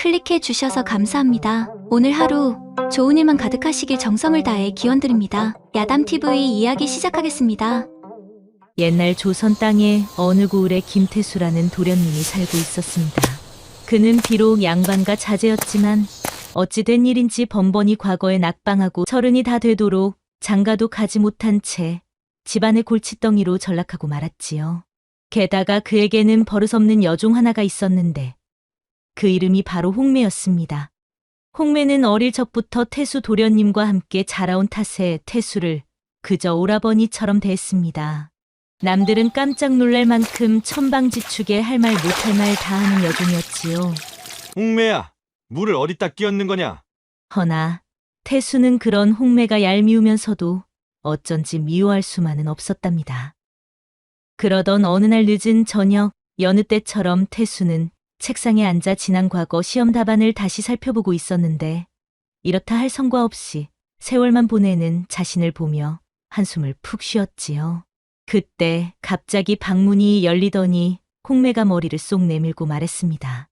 클릭해 주셔서 감사합니다. 오늘 하루 좋은 일만 가득하시길 정성을 다해 기원드립니다. 야담TV 이야기 시작하겠습니다. 옛날 조선 땅에 어느 고을에 김태수라는 도련님이 살고 있었습니다. 그는 비록 양반과 자제였지만 어찌 된 일인지 번번이 과거에 낙방하고 서른이 다 되도록 장가도 가지 못한 채 집안의 골칫덩이로 전락하고 말았지요. 게다가 그에게는 버릇없는 여종 하나가 있었는데 그 이름이 바로 홍매였습니다. 홍매는 어릴 적부터 태수 도련님과 함께 자라온 탓에 태수를 그저 오라버니처럼 대했습니다. 남들은 깜짝 놀랄 만큼 천방지축에 할 말 못할 말 다 하는 여종이었지요. 홍매야, 물을 어디다 끼얹는 거냐? 허나 태수는 그런 홍매가 얄미우면서도 어쩐지 미워할 수만은 없었답니다. 그러던 어느 날 늦은 저녁, 여느 때처럼 태수는 책상에 앉아 지난 과거 시험 답안을 다시 살펴보고 있었는데 이렇다 할 성과 없이 세월만 보내는 자신을 보며 한숨을 푹 쉬었지요. 그때 갑자기 방문이 열리더니 홍매가 머리를 쏙 내밀고 말했습니다.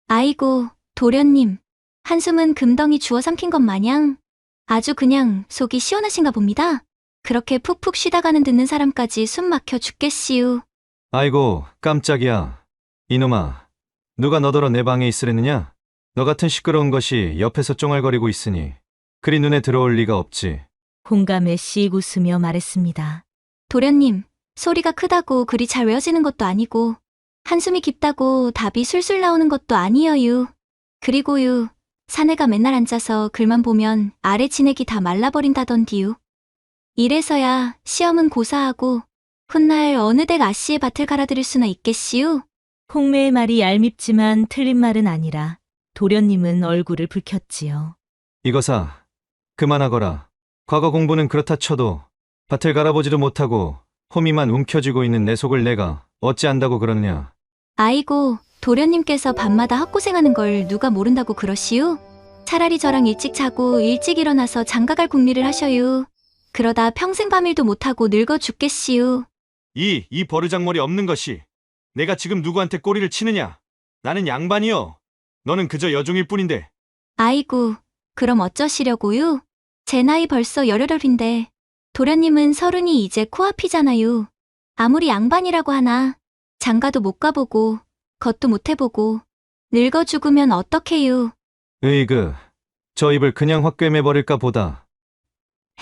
아이고, 도련님. 한숨은 금덩이 주워 삼킨 것 마냥 아주 그냥 속이 시원하신가 봅니다. 그렇게 푹푹 쉬다가는 듣는 사람까지 숨 막혀 죽겠시우. 아이고, 깜짝이야. 이놈아, 누가 너더러 내 방에 있으랬느냐? 너 같은 시끄러운 것이 옆에서 쫑알거리고 있으니 그리 눈에 들어올 리가 없지. 홍감에 씩 웃으며 말했습니다. 도련님, 소리가 크다고 글이 잘 외워지는 것도 아니고 한숨이 깊다고 답이 술술 나오는 것도 아니여유. 그리고유, 사내가 맨날 앉아서 글만 보면 아래 진액이 다 말라버린다던디유. 이래서야 시험은 고사하고 훗날 어느 댁 아씨의 밭을 갈아들일 수나 있겠시우. 홍매의 말이 얄밉지만 틀린 말은 아니라 도련님은 얼굴을 붉혔지요. 이거사, 그만하거라. 과거 공부는 그렇다 쳐도 밭을 갈아보지도 못하고 호미만 움켜쥐고 있는 내 속을 내가 어찌 안다고 그러느냐. 아이고, 도련님께서 밤마다 헛고생하는 걸 누가 모른다고 그러시우? 차라리 저랑 일찍 자고 일찍 일어나서 장가갈 궁리를 하셔유. 그러다 평생 밤일도 못하고 늙어 죽겠시우. 이 버르장머리 없는 것이 내가 지금 누구한테 꼬리를 치느냐? 나는 양반이요. 너는 그저 여종일 뿐인데. 아이고, 그럼 어쩌시려고요? 제 나이 벌써 18인데 도련님은 30이 이제 코앞이잖아요. 아무리 양반이라고 하나 장가도 못 가보고 겉도 못 해보고 늙어 죽으면 어떡해요. 으이그, 저 입을 그냥 확 꿰매버릴까 보다.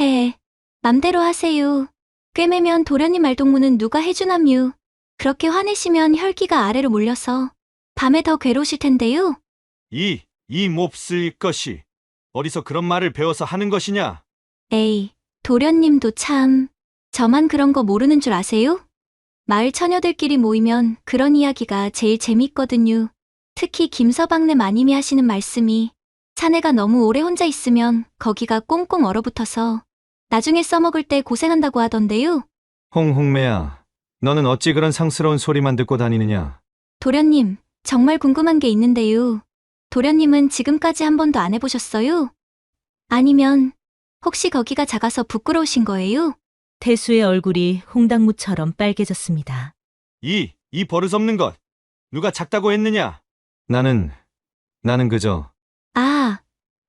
헤, 맘대로 하세요. 꿰매면 도련님 말동무는 누가 해주남유. 그렇게 화내시면 혈기가 아래로 몰려서 밤에 더 괴로우실 텐데요. 이 몹쓸 것이 어디서 그런 말을 배워서 하는 것이냐? 에이, 도련님도 참, 저만 그런 거 모르는 줄 아세요? 마을 처녀들끼리 모이면 그런 이야기가 제일 재미있거든요. 특히 김서방네 마님이 하시는 말씀이 사내가 너무 오래 혼자 있으면 거기가 꽁꽁 얼어붙어서 나중에 써먹을 때 고생한다고 하던데요. 홍매야, 너는 어찌 그런 상스러운 소리만 듣고 다니느냐? 도련님, 정말 궁금한 게 있는데요. 도련님은 지금까지 한 번도 안 해보셨어요? 아니면 혹시 거기가 작아서 부끄러우신 거예요? 태수의 얼굴이 홍당무처럼 빨개졌습니다. 이 버릇없는 것. 누가 작다고 했느냐? 나는 그저. 아,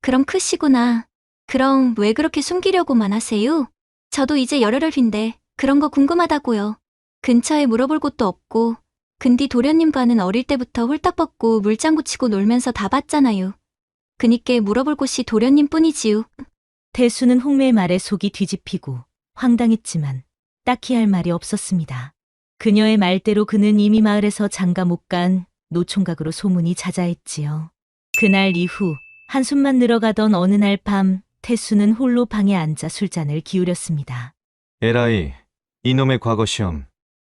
그럼 크시구나. 그럼 왜 그렇게 숨기려고만 하세요? 저도 이제 18인데 그런 거 궁금하다고요. 근처에 물어볼 곳도 없고 근디 도련님과는 어릴 때부터 홀딱 벗고 물장구 치고 놀면서 다 봤잖아요. 그니께 물어볼 곳이 도련님 뿐이지요. 태수는 홍매의 말에 속이 뒤집히고 황당했지만 딱히 할 말이 없었습니다. 그녀의 말대로 그는 이미 마을에서 장가 못 간 노총각으로 소문이 자자했지요. 그날 이후 한숨만 늘어가던 어느 날 밤 태수는 홀로 방에 앉아 술잔을 기울였습니다. 에라이, 이놈의 과거 시험.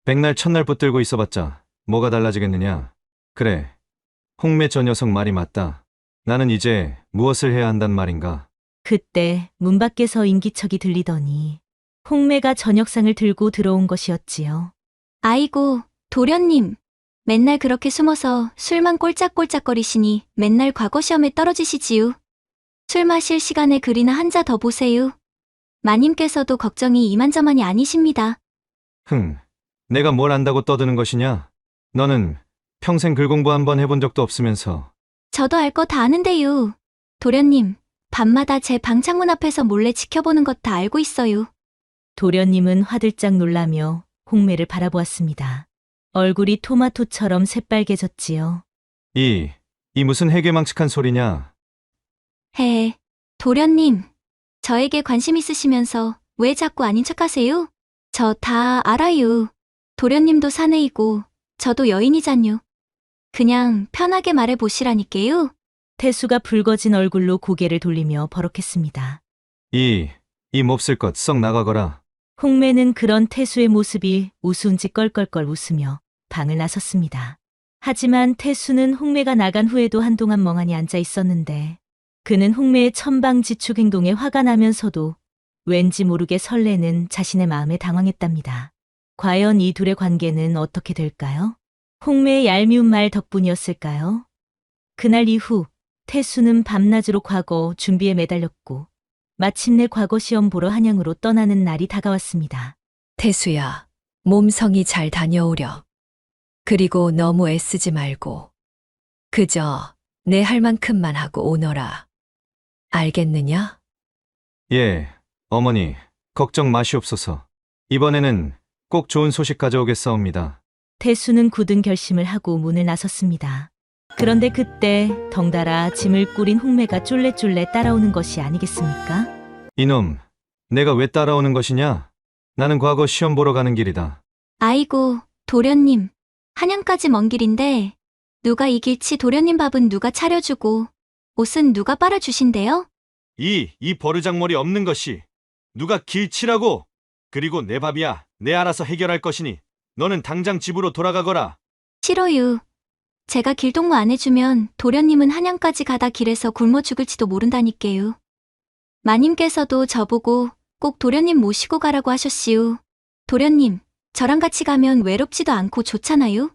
백날 첫날 붙들고 있어봤자 뭐가 달라지겠느냐. 그래, 홍매 저 녀석 말이 맞다. 나는 이제 무엇을 해야 한단 말인가. 그때 문 밖에서 인기척이 들리더니 홍매가 저녁상을 들고 들어온 것이었지요. 아이고, 도련님. 맨날 그렇게 숨어서 술만 꼴짝꼴짝거리시니 맨날 과거 시험에 떨어지시지요. 술 마실 시간에 글이나 한 자 더 보세요. 마님께서도 걱정이 이만저만이 아니십니다. 내가 뭘 안다고 떠드는 것이냐? 너는 평생 글 공부 한 번 해본 적도 없으면서. 저도 알 거 다 아는데요. 도련님, 밤마다 제 방 창문 앞에서 몰래 지켜보는 것 다 알고 있어요. 도련님은 화들짝 놀라며 홍매를 바라보았습니다. 얼굴이 토마토처럼 새빨개졌지요. 이 무슨 해괴망측한 소리냐? 헤, 도련님, 저에게 관심 있으시면서 왜 자꾸 아닌 척하세요? 저 다 알아요. 도련님도 사내이고 저도 여인이잖요. 그냥 편하게 말해보시라니까요. 태수가 붉어진 얼굴로 고개를 돌리며 버럭했습니다. 이 몹쓸 것 썩 나가거라. 홍매는 그런 태수의 모습이 우스운지 껄껄껄 웃으며 방을 나섰습니다. 하지만 태수는 홍매가 나간 후에도 한동안 멍하니 앉아 있었는데 그는 홍매의 천방지축 행동에 화가 나면서도 왠지 모르게 설레는 자신의 마음에 당황했답니다. 과연 이 둘의 관계는 어떻게 될까요? 홍매의 얄미운 말 덕분이었을까요? 그날 이후 태수는 밤낮으로 과거 준비에 매달렸고 마침내 과거 시험 보러 한양으로 떠나는 날이 다가왔습니다. 태수야, 몸성이 잘 다녀오렴. 그리고 너무 애쓰지 말고 그저 내 할 만큼만 하고 오너라. 알겠느냐? 예, 어머니, 걱정 마시옵소서. 이번에는 꼭 좋은 소식 가져오겠사옵니다. 태수는 굳은 결심을 하고 문을 나섰습니다. 그런데 그때 덩달아 짐을 꾸린 홍매가 쫄래쫄래 따라오는 것이 아니겠습니까? 이놈, 내가 왜 따라오는 것이냐? 나는 과거 시험 보러 가는 길이다. 아이고, 도련님, 한양까지 먼 길인데 누가 이길지 도련님 밥은 누가 차려주고 옷은 누가 빨아주신대요? 이 버르장머리 없는 것이 누가 길치라고? 그리고 내 밥이야 내 알아서 해결할 것이니 너는 당장 집으로 돌아가거라. 싫어요. 제가 길동무 안 해주면 도련님은 한양까지 가다 길에서 굶어 죽을지도 모른다니까요. 마님께서도 저보고 꼭 도련님 모시고 가라고 하셨시오. 도련님, 저랑 같이 가면 외롭지도 않고 좋잖아요?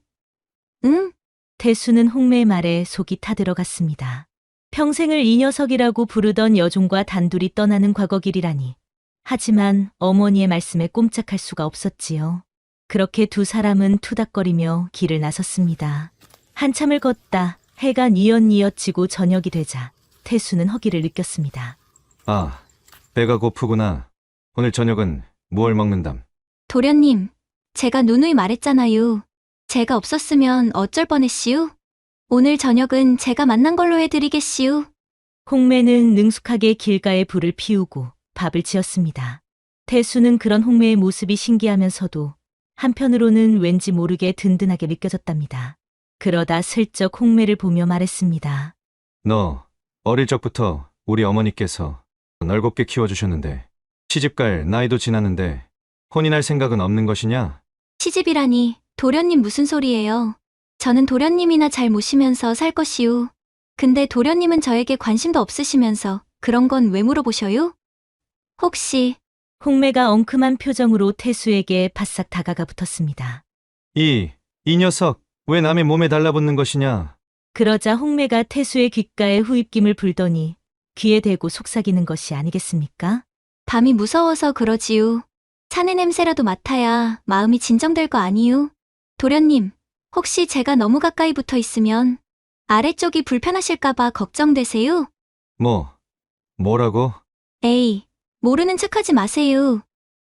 응? 태수는 홍매의 말에 속이 타들어갔습니다. 평생을 이 녀석이라고 부르던 여종과 단둘이 떠나는 과거 길이라니. 하지만 어머니의 말씀에 꼼짝할 수가 없었지요. 그렇게 두 사람은 투닥거리며 길을 나섰습니다. 한참을 걷다 해가 뉘엿뉘엿 지고 저녁이 되자 태수는 허기를 느꼈습니다. 아, 배가 고프구나. 오늘 저녁은 무얼 먹는담? 도련님, 제가 누누이 말했잖아요. 제가 없었으면 어쩔 뻔했시오? 오늘 저녁은 제가 만난 걸로 해드리겠시오. 홍매는 능숙하게 길가에 불을 피우고 밥을 지었습니다. 태수는 그런 홍매의 모습이 신기하면서도 한편으로는 왠지 모르게 든든하게 느껴졌답니다. 그러다 슬쩍 홍매를 보며 말했습니다. 너 어릴 적부터 우리 어머니께서 널곱게 키워주셨는데 시집갈 나이도 지났는데 혼인할 생각은 없는 것이냐? 시집이라니, 도련님 무슨 소리예요? 저는 도련님이나 잘 모시면서 살 것이오. 근데 도련님은 저에게 관심도 없으시면서 그런 건 왜 물어보셔요? 혹시 홍매가 엉큼한 표정으로 태수에게 바싹 다가가 붙었습니다. 이 녀석 왜 남의 몸에 달라붙는 것이냐? 그러자 홍매가 태수의 귓가에 후입김을 불더니 귀에 대고 속삭이는 것이 아니겠습니까? 밤이 무서워서 그러지요. 산의 냄새라도 맡아야 마음이 진정될 거 아니요? 도련님, 혹시 제가 너무 가까이 붙어 있으면 아래쪽이 불편하실까봐 걱정되세요? 뭐라고? 에이, 모르는 척하지 마세요.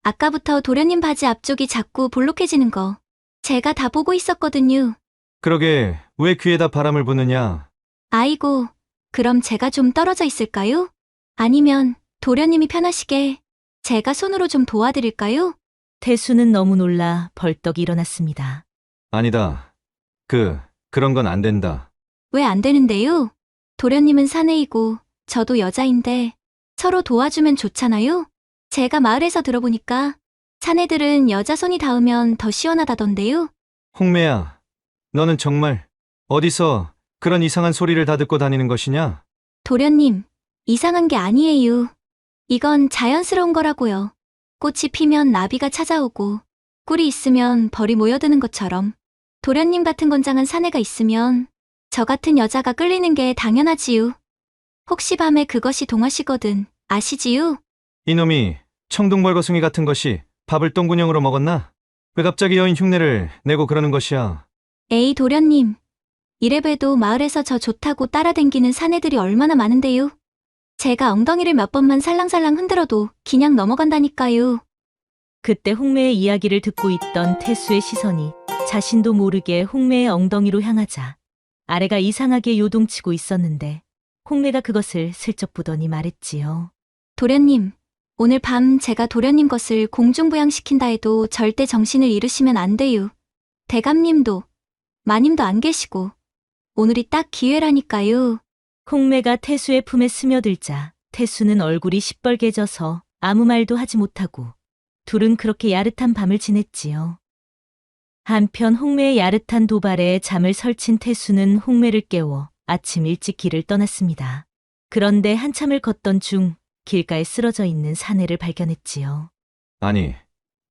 아까부터 도련님 바지 앞쪽이 자꾸 볼록해지는 거 제가 다 보고 있었거든요. 그러게 왜 귀에다 바람을 부느냐? 아이고, 그럼 제가 좀 떨어져 있을까요? 아니면 도련님이 편하시게 제가 손으로 좀 도와드릴까요? 태수는 너무 놀라 벌떡 일어났습니다. 아니다. 그런 건 안 된다. 왜 안 되는데요? 도련님은 사내이고 저도 여자인데 서로 도와주면 좋잖아요? 제가 마을에서 들어보니까 사내들은 여자 손이 닿으면 더 시원하다던데요? 홍매야, 너는 정말 어디서 그런 이상한 소리를 다 듣고 다니는 것이냐? 도련님, 이상한 게 아니에요. 이건 자연스러운 거라고요. 꽃이 피면 나비가 찾아오고 꿀이 있으면 벌이 모여드는 것처럼 도련님 같은 건장한 사내가 있으면 저 같은 여자가 끌리는 게 당연하지요. 혹시 밤에 그것이 동하시거든 아시지요? 이놈이 청둥벌거숭이 같은 것이 밥을 똥구녕으로 먹었나? 왜 갑자기 여인 흉내를 내고 그러는 것이야? 에이 도련님, 이래봬도 마을에서 저 좋다고 따라댕기는 사내들이 얼마나 많은데요. 제가 엉덩이를 몇 번만 살랑살랑 흔들어도 그냥 넘어간다니까요. 그때 홍매의 이야기를 듣고 있던 태수의 시선이 자신도 모르게 홍매의 엉덩이로 향하자 아래가 이상하게 요동치고 있었는데 홍매가 그것을 슬쩍 보더니 말했지요. 도련님, 오늘 밤 제가 도련님 것을 공중부양시킨다 해도 절대 정신을 잃으시면 안 돼요. 대감님도, 마님도 안 계시고 오늘이 딱 기회라니까요. 홍매가 태수의 품에 스며들자 태수는 얼굴이 시뻘개져서 아무 말도 하지 못하고 둘은 그렇게 야릇한 밤을 지냈지요. 한편 홍매의 야릇한 도발에 잠을 설친 태수는 홍매를 깨워 아침 일찍 길을 떠났습니다. 그런데 한참을 걷던 중 길가에 쓰러져 있는 사내를 발견했지요. 아니,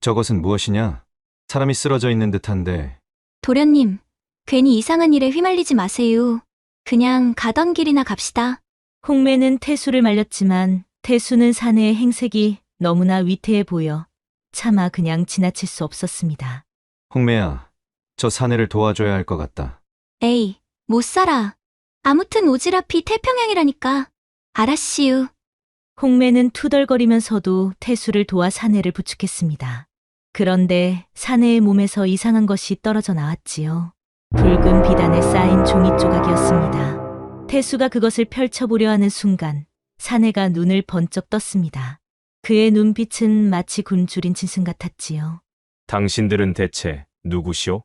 저것은 무엇이냐? 사람이 쓰러져 있는 듯한데. 도련님, 괜히 이상한 일에 휘말리지 마세요. 그냥 가던 길이나 갑시다. 홍매는 태수를 말렸지만 태수는 사내의 행색이 너무나 위태해 보여 차마 그냥 지나칠 수 없었습니다. 홍매야, 저 사내를 도와줘야 할 것 같다. 에이, 못 살아. 아무튼 오지랖이 태평양이라니까. 알았시유. 홍매는 투덜거리면서도 태수를 도와 사내를 부축했습니다. 그런데 사내의 몸에서 이상한 것이 떨어져 나왔지요. 붉은 비단에 쌓인 종이 조각이었습니다. 태수가 그것을 펼쳐보려 하는 순간 사내가 눈을 번쩍 떴습니다. 그의 눈빛은 마치 굶주린 짐승 같았지요. 당신들은 대체 누구시오?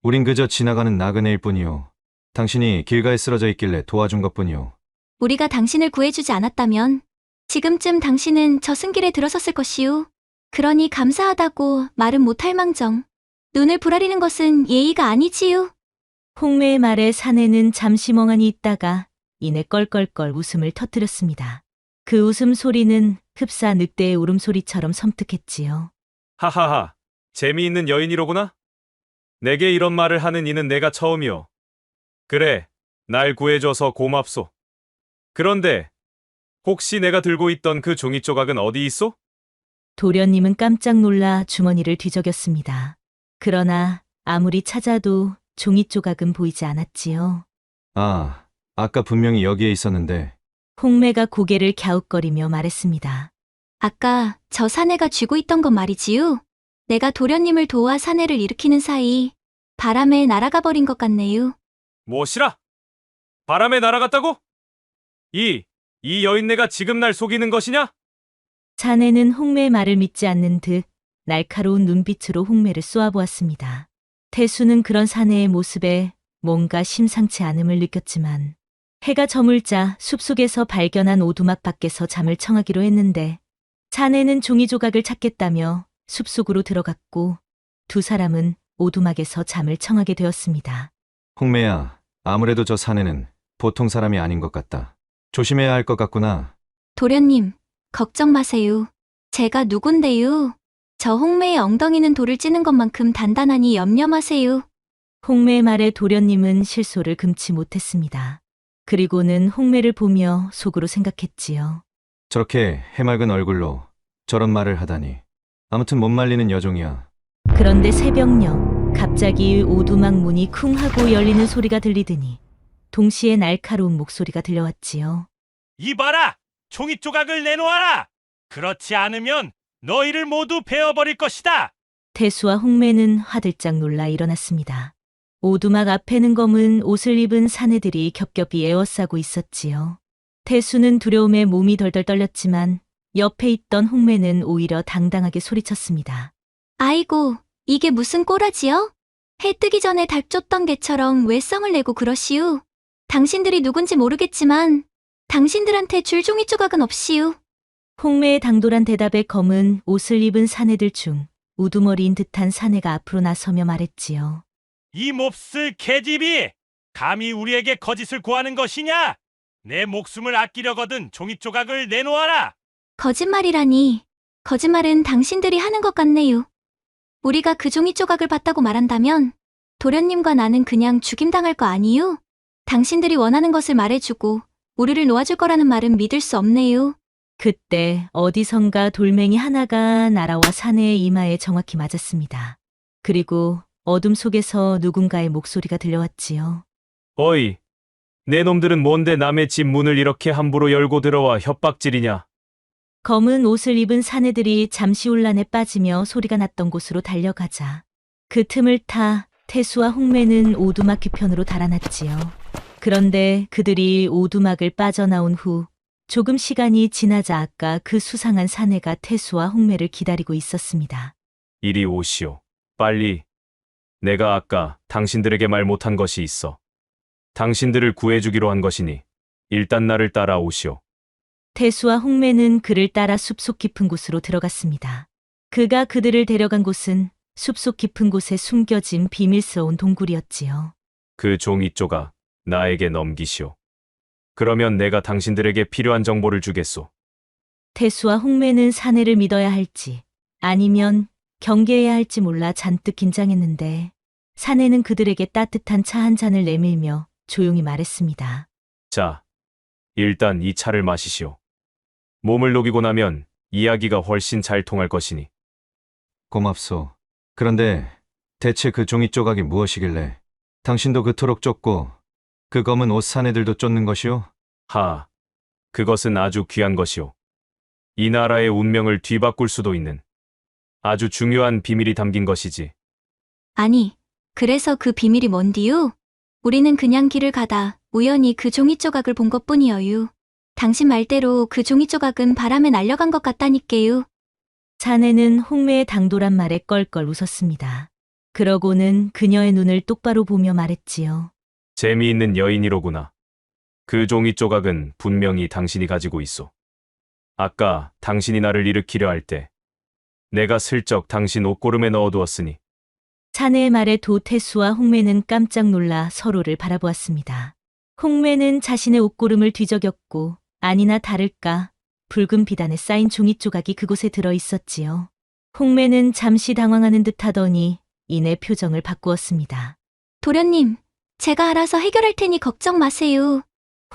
우린 그저 지나가는 나그네일 뿐이요. 당신이 길가에 쓰러져 있길래 도와준 것뿐이요. 우리가 당신을 구해주지 않았다면 지금쯤 당신은 저승길에 들어섰을 것이오. 그러니 감사하다고 말은 못할 망정. 눈을 부라리는 것은 예의가 아니지요. 홍매의 말에 사내는 잠시 멍하니 있다가 이내 껄껄껄 웃음을 터뜨렸습니다. 그 웃음 소리는 흡사 늑대의 울음소리처럼 섬뜩했지요. 하하하, 재미있는 여인이로구나? 내게 이런 말을 하는 이는 내가 처음이오. 그래, 날 구해줘서 고맙소. 그런데 혹시 내가 들고 있던 그 종이 조각은 어디 있소? 도련님은 깜짝 놀라 주머니를 뒤적였습니다. 그러나 아무리 찾아도 종이 조각은 보이지 않았지요. 아, 아까 분명히 여기에 있었는데. 홍매가 고개를 갸웃거리며 말했습니다. 아까 저 사내가 쥐고 있던 건 말이지요. 내가 도련님을 도와 사내를 일으키는 사이 바람에 날아가 버린 것 같네요. 무엇이라? 바람에 날아갔다고? 이 여인네가 지금 날 속이는 것이냐? 사내는 홍매의 말을 믿지 않는 듯 날카로운 눈빛으로 홍매를 쏘아보았습니다. 태수는 그런 사내의 모습에 뭔가 심상치 않음을 느꼈지만 해가 저물자 숲속에서 발견한 오두막 밖에서 잠을 청하기로 했는데 사내는 종이 조각을 찾겠다며 숲속으로 들어갔고 두 사람은 오두막에서 잠을 청하게 되었습니다. 홍매야, 아무래도 저 사내는 보통 사람이 아닌 것 같다. 조심해야 할 것 같구나. 도련님, 걱정 마세요. 제가 누군데요? 저 홍매의 엉덩이는 돌을 찌는 것만큼 단단하니 염려 마세요. 홍매의 말에 도련님은 실소를 금치 못했습니다. 그리고는 홍매를 보며 속으로 생각했지요. 저렇게 해맑은 얼굴로 저런 말을 하다니. 아무튼 못 말리는 여종이야. 그런데 새벽녘 갑자기 오두막 문이 쿵 하고 열리는 소리가 들리더니 동시에 날카로운 목소리가 들려왔지요. 이봐라! 종이 조각을 내놓아라! 그렇지 않으면 너희를 모두 베어버릴 것이다! 태수와 홍매는 화들짝 놀라 일어났습니다. 오두막 앞에는 검은 옷을 입은 사내들이 겹겹이 에워싸고 있었지요. 태수는 두려움에 몸이 덜덜 떨렸지만 옆에 있던 홍매는 오히려 당당하게 소리쳤습니다. 아이고, 이게 무슨 꼬라지요? 해 뜨기 전에 닭 쫓던 개처럼 왜 썽을 내고 그러시우? 당신들이 누군지 모르겠지만 당신들한테 줄 종이 조각은 없시우. 홍매의 당돌한 대답에 검은 옷을 입은 사내들 중 우두머리인 듯한 사내가 앞으로 나서며 말했지요. 이 몹쓸 계집이! 감히 우리에게 거짓을 구하는 것이냐? 내 목숨을 아끼려거든 종이 조각을 내놓아라! 거짓말이라니. 거짓말은 당신들이 하는 것 같네요. 우리가 그 종이 조각을 봤다고 말한다면 도련님과 나는 그냥 죽임당할 거 아니유? 당신들이 원하는 것을 말해주고 우리를 놓아줄 거라는 말은 믿을 수 없네요. 그때 어디선가 돌멩이 하나가 날아와 사내의 이마에 정확히 맞았습니다. 그리고 어둠 속에서 누군가의 목소리가 들려왔지요. 어이, 내 놈들은 뭔데 남의 집 문을 이렇게 함부로 열고 들어와 협박질이냐? 검은 옷을 입은 사내들이 잠시 혼란에 빠지며 소리가 났던 곳으로 달려가자 그 틈을 타 태수와 홍매는 오두막 뒤편으로 달아났지요. 그런데 그들이 오두막을 빠져나온 후 조금 시간이 지나자 아까 그 수상한 사내가 태수와 홍매를 기다리고 있었습니다. 이리 오시오. 빨리. 내가 아까 당신들에게 말 못한 것이 있어. 당신들을 구해주기로 한 것이니 일단 나를 따라오시오. 태수와 홍매는 그를 따라 숲속 깊은 곳으로 들어갔습니다. 그가 그들을 데려간 곳은 숲속 깊은 곳에 숨겨진 비밀스러운 동굴이었지요. 그 종이 조각 나에게 넘기시오. 그러면 내가 당신들에게 필요한 정보를 주겠소. 태수와 홍매는 사내를 믿어야 할지 아니면 경계해야 할지 몰라 잔뜩 긴장했는데 사내는 그들에게 따뜻한 차 한 잔을 내밀며 조용히 말했습니다. 자, 일단 이 차를 마시시오. 몸을 녹이고 나면 이야기가 훨씬 잘 통할 것이니. 고맙소. 그런데 대체 그 종이 조각이 무엇이길래 당신도 그토록 쫓고 그 검은 옷 사내들도 쫓는 것이오? 하, 그것은 아주 귀한 것이오. 이 나라의 운명을 뒤바꿀 수도 있는 아주 중요한 비밀이 담긴 것이지. 아니, 그래서 그 비밀이 뭔디유? 우리는 그냥 길을 가다 우연히 그 종이 조각을 본 것뿐이여유. 당신 말대로 그 종이 조각은 바람에 날려간 것 같다니께유. 사내는 홍매의 당돌한 말에 껄껄 웃었습니다. 그러고는 그녀의 눈을 똑바로 보며 말했지요. 재미있는 여인이로구나. 그 종이 조각은 분명히 당신이 가지고 있어. 아까 당신이 나를 일으키려 할 때 내가 슬쩍 당신 옷고름에 넣어두었으니. 사내의 말에 도태수와 홍매는 깜짝 놀라 서로를 바라보았습니다. 홍매는 자신의 옷고름을 뒤적였고 아니나 다를까 붉은 비단에 쌓인 종이 조각이 그곳에 들어 있었지요. 홍매는 잠시 당황하는 듯 하더니 이내 표정을 바꾸었습니다. 도련님, 제가 알아서 해결할 테니 걱정 마세요.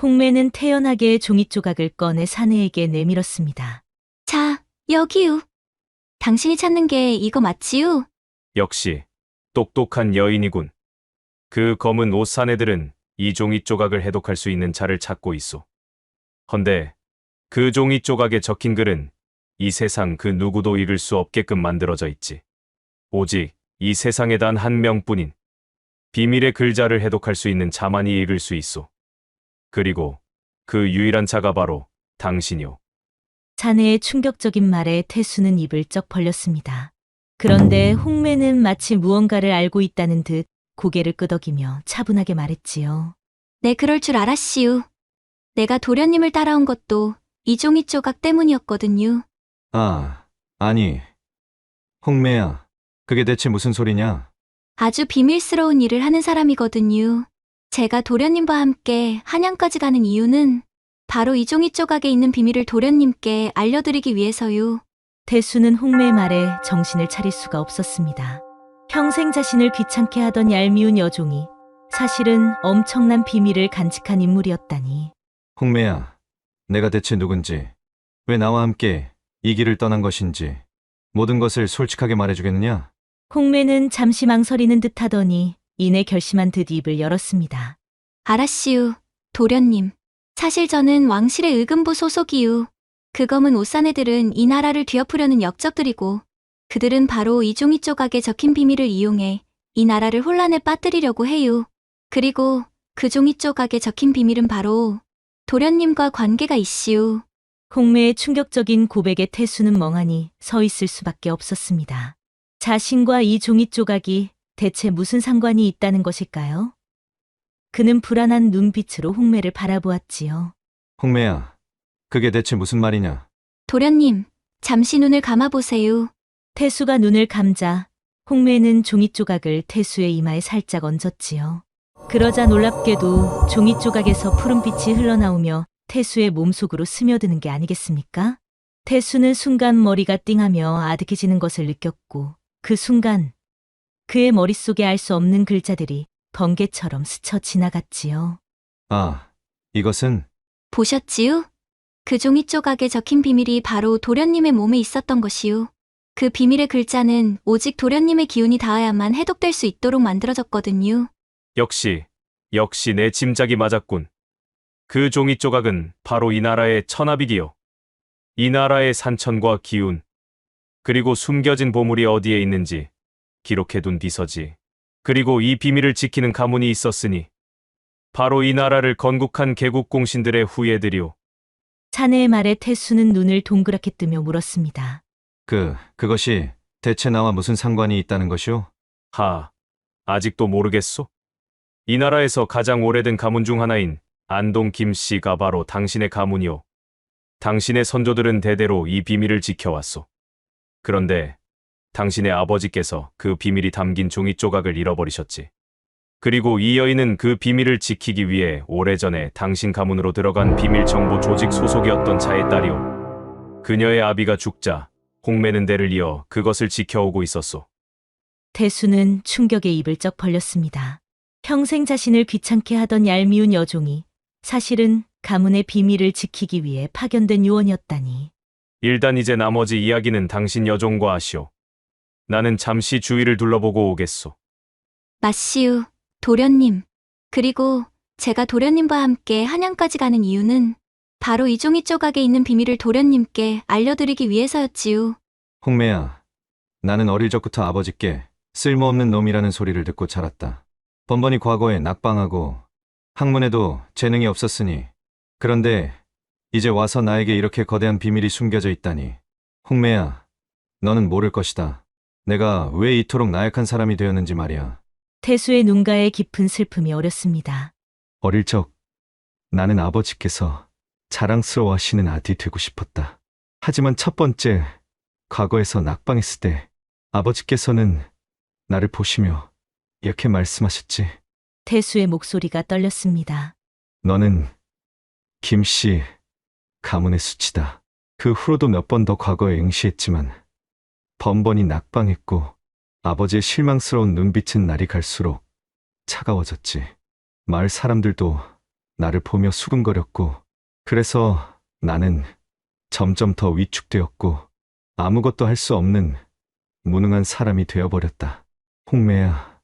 홍매는 태연하게 종이 조각을 꺼내 사내에게 내밀었습니다. 자, 여기요. 당신이 찾는 게 이거 맞지요? 역시 똑똑한 여인이군. 그 검은 옷 사내들은 이 종이 조각을 해독할 수 있는 차를 찾고 있어. 헌데 그 종이 조각에 적힌 글은 이 세상 그 누구도 읽을 수 없게끔 만들어져 있지. 오직 이 세상에 단 한 명뿐인 비밀의 글자를 해독할 수 있는 자만이 읽을 수 있어. 그리고 그 유일한 자가 바로 당신이오. 사내의 충격적인 말에 태수는 입을 쩍 벌렸습니다. 그런데 홍매는 마치 무언가를 알고 있다는 듯 고개를 끄덕이며 차분하게 말했지요. 네, 그럴 줄 알았시오. 내가 도련님을 따라온 것도 이 종이 조각 때문이었거든요. 아, 아니. 홍매야, 그게 대체 무슨 소리냐? 아주 비밀스러운 일을 하는 사람이거든요. 제가 도련님과 함께 한양까지 가는 이유는 바로 이 종이 조각에 있는 비밀을 도련님께 알려드리기 위해서요. 태수는 홍매의 말에 정신을 차릴 수가 없었습니다. 평생 자신을 귀찮게 하던 얄미운 여종이 사실은 엄청난 비밀을 간직한 인물이었다니. 홍매야, 내가 대체 누군지, 왜 나와 함께 이 길을 떠난 것인지 모든 것을 솔직하게 말해주겠느냐? 홍매는 잠시 망설이는 듯 하더니 이내 결심한 듯 입을 열었습니다. 알았시오, 도련님. 사실 저는 왕실의 의금부 소속이유. 그 검은 옷사내들은 이 나라를 뒤엎으려는 역적들이고 그들은 바로 이 종이 조각에 적힌 비밀을 이용해 이 나라를 혼란에 빠뜨리려고 해요. 그리고 그 종이 조각에 적힌 비밀은 바로 도련님과 관계가 있시오. 홍매의 충격적인 고백에 태수는 멍하니 서 있을 수밖에 없었습니다. 자신과 이 종이 조각이 대체 무슨 상관이 있다는 것일까요? 그는 불안한 눈빛으로 홍매를 바라보았지요. 홍매야, 그게 대체 무슨 말이냐? 도련님, 잠시 눈을 감아보세요. 태수가 눈을 감자 홍매는 종이 조각을 태수의 이마에 살짝 얹었지요. 그러자 놀랍게도 종이 조각에서 푸른빛이 흘러나오며 태수의 몸속으로 스며드는 게 아니겠습니까? 태수는 순간 머리가 띵하며 아득해지는 것을 느꼈고 그 순간 그의 머릿속에 알 수 없는 글자들이 번개처럼 스쳐 지나갔지요. 아, 이것은 보셨지요? 그 종이 조각에 적힌 비밀이 바로 도련님의 몸에 있었던 것이요. 그 비밀의 글자는 오직 도련님의 기운이 닿아야만 해독될 수 있도록 만들어졌거든요. 역시 역시 내 짐작이 맞았군. 그 종이 조각은 바로 이 나라의 천하비기요. 이 나라의 산천과 기운, 그리고 숨겨진 보물이 어디에 있는지 기록해둔 비서지. 그리고 이 비밀을 지키는 가문이 있었으니 바로 이 나라를 건국한 개국공신들의 후예들이오. 사내의 말에 태수는 눈을 동그랗게 뜨며 물었습니다. 그것이 대체 나와 무슨 상관이 있다는 것이오? 아직도 모르겠소? 이 나라에서 가장 오래된 가문 중 하나인 안동 김씨가 바로 당신의 가문이오. 당신의 선조들은 대대로 이 비밀을 지켜왔소. 그런데 당신의 아버지께서 그 비밀이 담긴 종이 조각을 잃어버리셨지. 그리고 이 여인은 그 비밀을 지키기 위해 오래전에 당신 가문으로 들어간 비밀정보 조직 소속이었던 자의 딸이오. 그녀의 아비가 죽자 홍매는 대를 이어 그것을 지켜오고 있었소. 태수는 충격에 입을 쩍 벌렸습니다. 평생 자신을 귀찮게 하던 얄미운 여종이 사실은 가문의 비밀을 지키기 위해 파견된 요원이었다니. 일단 이제 나머지 이야기는 당신 여종과 하시오. 나는 잠시 주위를 둘러보고 오겠소. 마시우, 도련님. 그리고 제가 도련님과 함께 한양까지 가는 이유는 바로 이 종이 조각에 있는 비밀을 도련님께 알려드리기 위해서였지요. 홍매야, 나는 어릴 적부터 아버지께 쓸모없는 놈이라는 소리를 듣고 자랐다. 번번이 과거에 낙방하고 학문에도 재능이 없었으니, 그런데 이제 와서 나에게 이렇게 거대한 비밀이 숨겨져 있다니. 홍매야, 너는 모를 것이다. 내가 왜 이토록 나약한 사람이 되었는지 말이야. 태수의 눈가에 깊은 슬픔이 어렸습니다. 어릴 적 나는 아버지께서 자랑스러워하시는 아들이 되고 싶었다. 하지만 첫 번째, 과거에서 낙방했을 때 아버지께서는 나를 보시며 이렇게 말씀하셨지. 태수의 목소리가 떨렸습니다. 너는 김씨 가문의 수치다. 그 후로도 몇 번 더 과거에 응시했지만 번번이 낙방했고 아버지의 실망스러운 눈빛은 날이 갈수록 차가워졌지. 마을 사람들도 나를 보며 수군거렸고, 그래서 나는 점점 더 위축되었고 아무것도 할 수 없는 무능한 사람이 되어버렸다. 홍매야,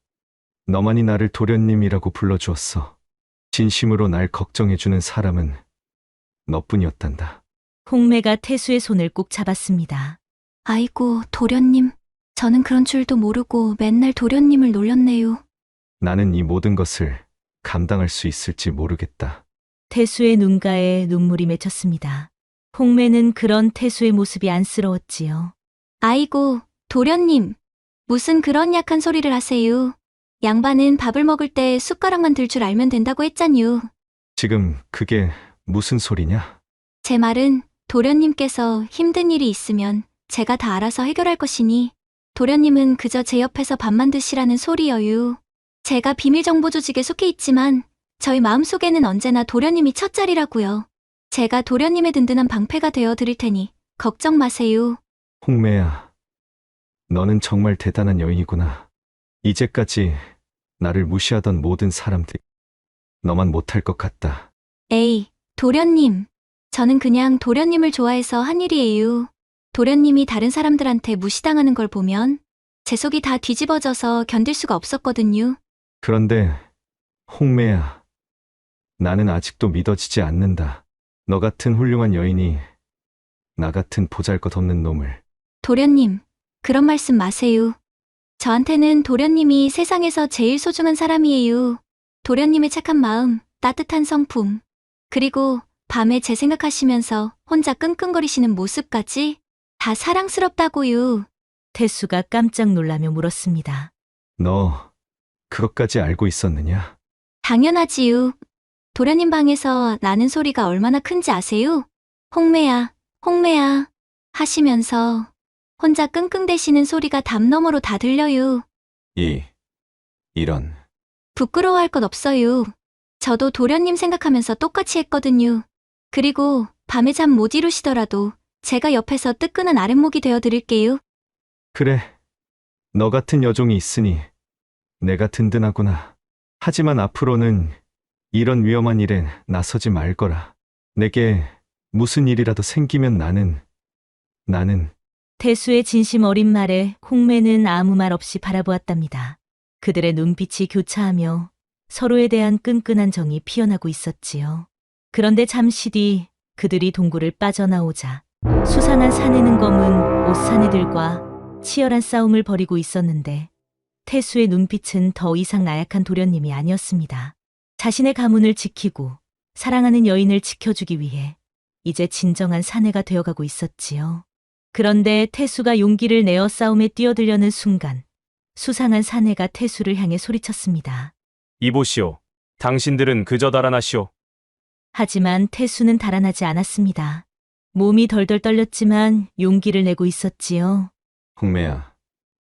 너만이 나를 도련님이라고 불러주었어. 진심으로 날 걱정해주는 사람은 너뿐이었단다. 홍매가 태수의 손을 꼭 잡았습니다. 아이고, 도련님. 저는 그런 줄도 모르고 맨날 도련님을 놀렸네요. 나는 이 모든 것을 감당할 수 있을지 모르겠다. 태수의 눈가에 눈물이 맺혔습니다. 홍매는 그런 태수의 모습이 안쓰러웠지요. 아이고, 도련님. 무슨 그런 약한 소리를 하세요. 양반은 밥을 먹을 때 숟가락만 들 줄 알면 된다고 했잖요. 지금 그게 무슨 소리냐? 제 말은 도련님께서 힘든 일이 있으면 제가 다 알아서 해결할 것이니 도련님은 그저 제 옆에서 밥만 드시라는 소리여유. 제가 비밀정보 조직에 속해 있지만 저희 마음속에는 언제나 도련님이 첫 자리라고요. 제가 도련님의 든든한 방패가 되어 드릴 테니 걱정 마세요. 홍매야, 너는 정말 대단한 여인이구나. 이제까지 나를 무시하던 모든 사람들, 너만 못할 것 같다. 에이, 도련님. 저는 그냥 도련님을 좋아해서 한 일이에요. 도련님이 다른 사람들한테 무시당하는 걸 보면 제 속이 다 뒤집어져서 견딜 수가 없었거든요. 그런데 홍매야, 나는 아직도 믿어지지 않는다. 너 같은 훌륭한 여인이 나 같은 보잘것없는 놈을. 도련님, 그런 말씀 마세요. 저한테는 도련님이 세상에서 제일 소중한 사람이에요. 도련님의 착한 마음, 따뜻한 성품, 그리고 밤에 제 생각하시면서 혼자 끙끙거리시는 모습까지 다 사랑스럽다고요. 태수가 깜짝 놀라며 물었습니다. 너 그것까지 알고 있었느냐? 당연하지요. 도련님 방에서 나는 소리가 얼마나 큰지 아세요? 홍매야, 홍매야 하시면서 혼자 끙끙대시는 소리가 담 너머로 다 들려요. 이런. 부끄러워할 것 없어요. 저도 도련님 생각하면서 똑같이 했거든요. 그리고 밤에 잠 못 이루시더라도 제가 옆에서 뜨끈한 아랫목이 되어 드릴게요. 그래, 너 같은 여종이 있으니 내가 든든하구나. 하지만 앞으로는 이런 위험한 일에 나서지 말거라. 내게 무슨 일이라도 생기면 나는 태수의 진심 어린 말에 홍매는 아무 말 없이 바라보았답니다. 그들의 눈빛이 교차하며 서로에 대한 끈끈한 정이 피어나고 있었지요. 그런데 잠시 뒤 그들이 동굴을 빠져나오자 수상한 사내는 검은 옷 사내들과 치열한 싸움을 벌이고 있었는데 태수의 눈빛은 더 이상 나약한 도련님이 아니었습니다. 자신의 가문을 지키고 사랑하는 여인을 지켜주기 위해 이제 진정한 사내가 되어가고 있었지요. 그런데 태수가 용기를 내어 싸움에 뛰어들려는 순간 수상한 사내가 태수를 향해 소리쳤습니다. 이보시오. 당신들은 그저 달아나시오. 하지만 태수는 달아나지 않았습니다. 몸이 덜덜 떨렸지만 용기를 내고 있었지요. 홍매야,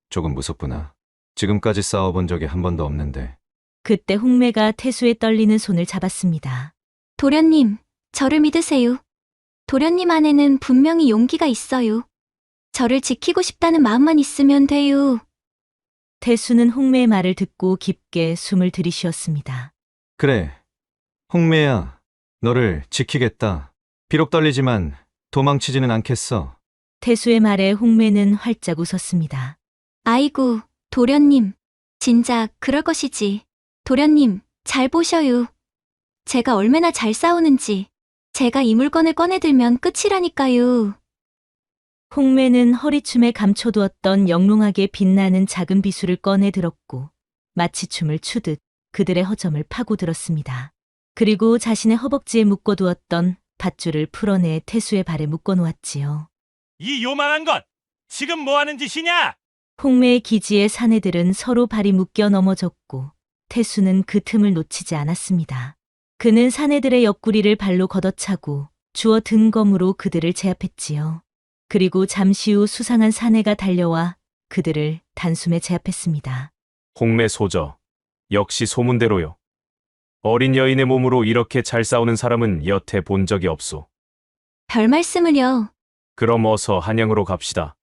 조금 무섭구나. 지금까지 싸워본 적이 한 번도 없는데. 그때 홍매가 태수의 떨리는 손을 잡았습니다. 도련님, 저를 믿으세요. 도련님 안에는 분명히 용기가 있어요. 저를 지키고 싶다는 마음만 있으면 돼요. 태수는 홍매의 말을 듣고 깊게 숨을 들이쉬었습니다. 그래, 홍매야, 너를 지키겠다. 비록 떨리지만 도망치지는 않겠어. 태수의 말에 홍매는 활짝 웃었습니다. 아이고, 도련님. 진작 그럴 것이지. 도련님, 잘 보셔요. 제가 얼마나 잘 싸우는지. 제가 이 물건을 꺼내들면 끝이라니까요. 홍매는 허리춤에 감춰두었던 영롱하게 빛나는 작은 비수를 꺼내 들었고 마치 춤을 추듯 그들의 허점을 파고들었습니다. 그리고 자신의 허벅지에 묶어두었던 밧줄을 풀어내 태수의 발에 묶어놓았지요. 이 요망한 것! 지금 뭐 하는 짓이냐? 홍매의 기지에 사내들은 서로 발이 묶여 넘어졌고 태수는 그 틈을 놓치지 않았습니다. 그는 사내들의 옆구리를 발로 걷어차고 주워 든 검으로 그들을 제압했지요. 그리고 잠시 후 수상한 사내가 달려와 그들을 단숨에 제압했습니다. 홍매 소저. 역시 소문대로요. 어린 여인의 몸으로 이렇게 잘 싸우는 사람은 여태 본 적이 없소. 별 말씀을요. 그럼 어서 한양으로 갑시다.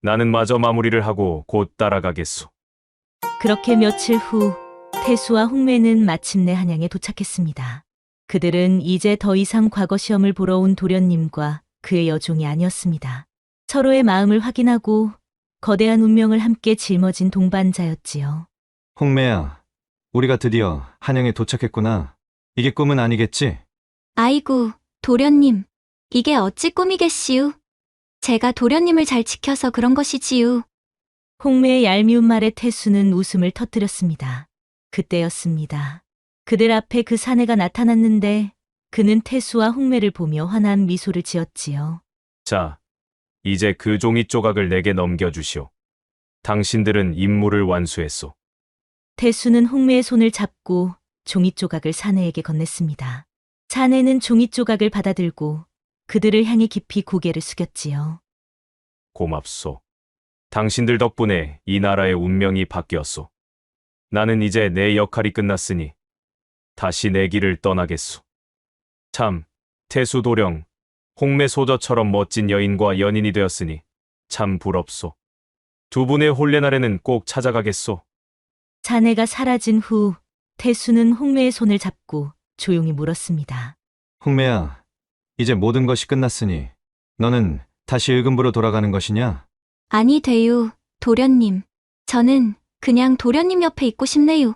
나는 마저 마무리를 하고 곧 따라가겠소. 그렇게 며칠 후 태수와 홍매는 마침내 한양에 도착했습니다. 그들은 이제 더 이상 과거 시험을 보러 온 도련님과 그의 여종이 아니었습니다. 서로의 마음을 확인하고 거대한 운명을 함께 짊어진 동반자였지요. 홍매야, 우리가 드디어 한양에 도착했구나. 이게 꿈은 아니겠지? 아이고, 도련님. 이게 어찌 꿈이겠시우. 제가 도련님을 잘 지켜서 그런 것이지요. 홍매의 얄미운 말에 태수는 웃음을 터뜨렸습니다. 그때였습니다. 그들 앞에 그 사내가 나타났는데 그는 태수와 홍매를 보며 환한 미소를 지었지요. 자, 이제 그 종이 조각을 내게 넘겨주시오. 당신들은 임무를 완수했소. 태수는 홍매의 손을 잡고 종이 조각을 사내에게 건넸습니다. 사내는 종이 조각을 받아들고 그들을 향해 깊이 고개를 숙였지요. 고맙소. 당신들 덕분에 이 나라의 운명이 바뀌었소. 나는 이제 내 역할이 끝났으니 다시 내 길을 떠나겠소. 참, 태수도령, 홍매 소저처럼 멋진 여인과 연인이 되었으니 참 부럽소. 두 분의 혼례날에는 꼭 찾아가겠소. 사내가 사라진 후 태수는 홍매의 손을 잡고 조용히 물었습니다. 홍매야, 이제 모든 것이 끝났으니 너는 다시 의금부로 돌아가는 것이냐? 아니 돼요, 도련님. 저는 그냥 도련님 옆에 있고 싶네요.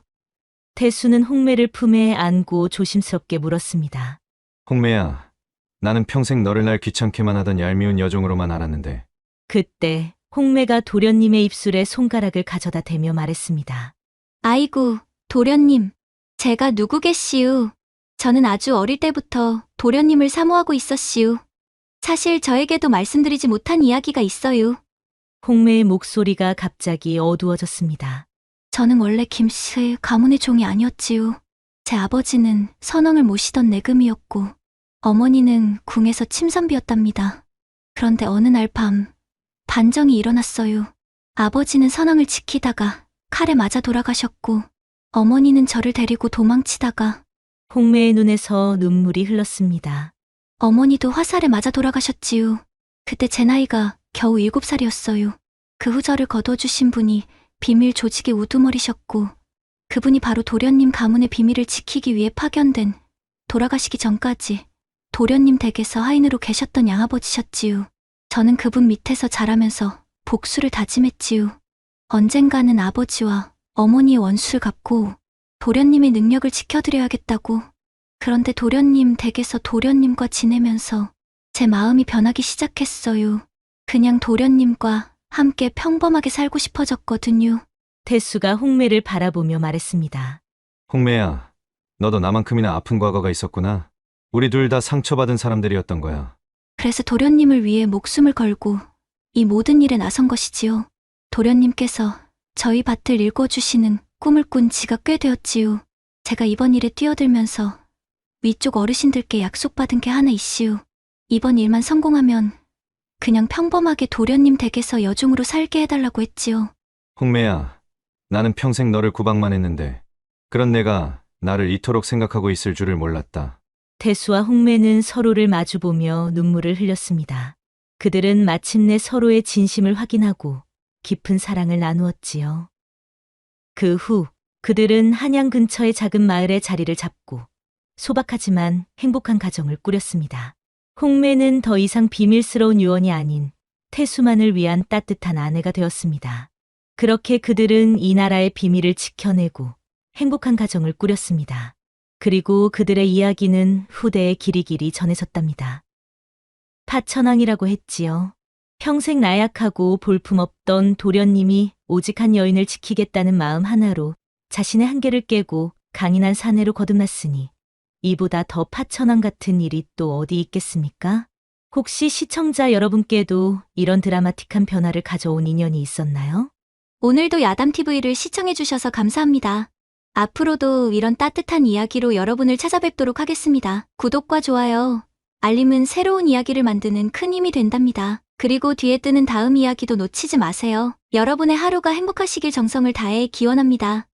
태수는 홍매를 품에 안고 조심스럽게 물었습니다. 홍매야, 나는 평생 너를 날 귀찮게만 하던 얄미운 여종으로만 알았는데. 그때 홍매가 도련님의 입술에 손가락을 가져다 대며 말했습니다. 아이고, 도련님. 제가 누구겠시우. 저는 아주 어릴 때부터 도련님을 사모하고 있었시우. 사실 저에게도 말씀드리지 못한 이야기가 있어요. 홍매의 목소리가 갑자기 어두워졌습니다. 저는 원래 김씨의 가문의 종이 아니었지요. 제 아버지는 선왕을 모시던 내금이었고 어머니는 궁에서 침선비였답니다. 그런데 어느 날 밤 반정이 일어났어요. 아버지는 선왕을 지키다가 칼에 맞아 돌아가셨고 어머니는 저를 데리고 도망치다가 홍매의 눈에서 눈물이 흘렀습니다. 어머니도 화살에 맞아 돌아가셨지요. 그때 제 나이가 겨우 7살이었어요. 그 후 저를 거둬주신 분이 비밀 조직의 우두머리셨고 그분이 바로 도련님 가문의 비밀을 지키기 위해 파견된 돌아가시기 전까지 도련님 댁에서 하인으로 계셨던 양아버지셨지요. 저는 그분 밑에서 자라면서 복수를 다짐했지요. 언젠가는 아버지와 어머니의 원수를 갚고 도련님의 능력을 지켜드려야겠다고. 그런데 도련님 댁에서 도련님과 지내면서 제 마음이 변하기 시작했어요. 그냥 도련님과 함께 평범하게 살고 싶어졌거든요. 태수가 홍매를 바라보며 말했습니다. 홍매야, 너도 나만큼이나 아픈 과거가 있었구나. 우리 둘 다 상처받은 사람들이었던 거야. 그래서 도련님을 위해 목숨을 걸고 이 모든 일에 나선 것이지요. 도련님께서 저희 밭을 일궈주시는 꿈을 꾼 지가 꽤 되었지요. 제가 이번 일에 뛰어들면서 위쪽 어르신들께 약속받은 게 하나 있시오. 이번 일만 성공하면 그냥 평범하게 도련님 댁에서 여종으로 살게 해달라고 했지요. 홍매야, 나는 평생 너를 구박만 했는데 그런 내가 나를 이토록 생각하고 있을 줄을 몰랐다. 태수와 홍매는 서로를 마주보며 눈물을 흘렸습니다. 그들은 마침내 서로의 진심을 확인하고 깊은 사랑을 나누었지요. 그 후 그들은 한양 근처의 작은 마을에 자리를 잡고 소박하지만 행복한 가정을 꾸렸습니다. 홍매는 더 이상 비밀스러운 유언이 아닌 태수만을 위한 따뜻한 아내가 되었습니다. 그렇게 그들은 이 나라의 비밀을 지켜내고 행복한 가정을 꾸렸습니다. 그리고 그들의 이야기는 후대에 길이길이 전해졌답니다. 파천왕이라고 했지요. 평생 나약하고 볼품없던 도련님이 오직 한 여인을 지키겠다는 마음 하나로 자신의 한계를 깨고 강인한 사내로 거듭났으니 이보다 더 파천왕 같은 일이 또 어디 있겠습니까? 혹시 시청자 여러분께도 이런 드라마틱한 변화를 가져온 인연이 있었나요? 오늘도 야담TV를 시청해주셔서 감사합니다. 앞으로도 이런 따뜻한 이야기로 여러분을 찾아뵙도록 하겠습니다. 구독과 좋아요, 알림은 새로운 이야기를 만드는 큰 힘이 된답니다. 그리고 뒤에 뜨는 다음 이야기도 놓치지 마세요. 여러분의 하루가 행복하시길 정성을 다해 기원합니다.